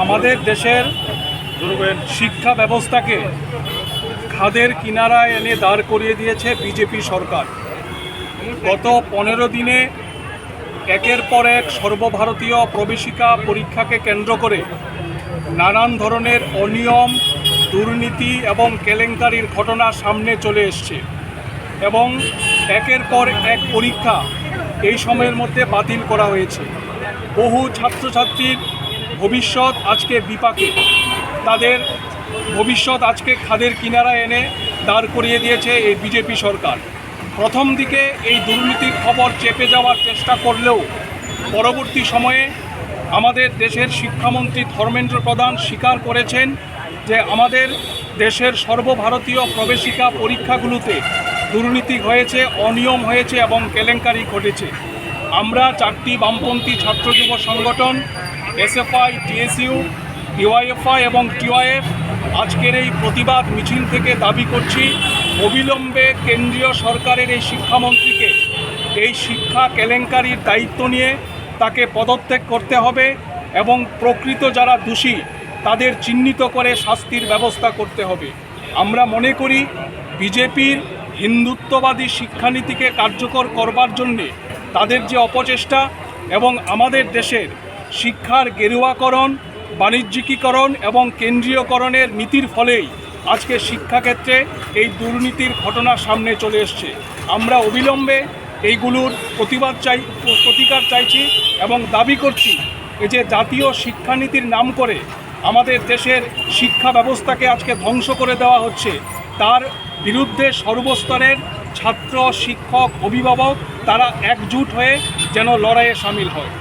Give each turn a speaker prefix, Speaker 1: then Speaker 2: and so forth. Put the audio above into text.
Speaker 1: আমাদের দেশের শিক্ষা ব্যবস্থাকে খাদের কিনারায় এনে দাঁড় করিয়ে দিয়েছে বিজেপি সরকার। গত 15 দিনে একের পর এক সর্বভারতীয় প্রবেশিকা পরীক্ষাকে কেন্দ্র করে নানান ধরনের অনিয়ম, দুর্নীতি এবং কেলেঙ্কারির ঘটনা সামনে চলে এসছে এবং একের পর এক পরীক্ষা এই সময়ের মধ্যে বাতিল করা হয়েছে। বহু ছাত্রছাত্রীর ভবিষ্যৎ আজকে বিপাকে, তাদের ভবিষ্যৎ আজকে খাদের কিনারায় এনে দাঁড় করিয়ে দিয়েছে এই বিজেপি সরকার। প্রথম দিকে এই দুর্নীতির খবর চেপে যাওয়ার চেষ্টা করলেও পরবর্তী সময়ে আমাদের দেশের শিক্ষামন্ত্রী ধর্মেন্দ্র প্রধান স্বীকার করেছেন যে আমাদের দেশের সর্বভারতীয় প্রবেশিকা পরীক্ষাগুলোতে দুর্নীতি হয়েছে, অনিয়ম হয়েছে এবং কেলেঙ্কারি ঘটেছে। আমরা 4টি বামপন্থী ছাত্র যুব সংগঠন এসএফআই, টিএসইউ, ডিওয়াইএফআই এবং টিওয়াইএফ আজকের এই প্রতিবাদ মিছিল থেকে দাবি করছি অবিলম্বে কেন্দ্রীয় সরকারের এই শিক্ষামন্ত্রীকে এই শিক্ষা কেলেঙ্কারির দায়িত্ব নিয়ে তাকে পদত্যাগ করতে হবে এবং প্রকৃত যারা দোষী তাদের চিহ্নিত করে শাস্তির ব্যবস্থা করতে হবে। আমরা মনে করি বিজেপির হিন্দুত্ববাদী শিক্ষানীতিকে কার্যকর করবার জন্যে তাদের যে অপচেষ্টা এবং আমাদের দেশের শিক্ষার গেরুয়াকরণ, বাণিজ্যিকীকরণ এবং কেন্দ্রীয়করণের নীতির ফলেই আজকে শিক্ষাক্ষেত্রে এই দুর্নীতির ঘটনা সামনে চলে এসছে। আমরা অবিলম্বে এইগুলোর প্রতিকার চাইছি এবং দাবি করছি যে জাতীয় শিক্ষানীতির নাম করে আমাদের দেশের শিক্ষা ব্যবস্থাকে আজকে ধ্বংস করে দেওয়া হচ্ছে, তার বিরুদ্ধে সর্বস্তরের ছাত্র, শিক্ষক, অভিভাবক তারা একজুট হয়ে যেন লড়াইয়ে সামিল হয়।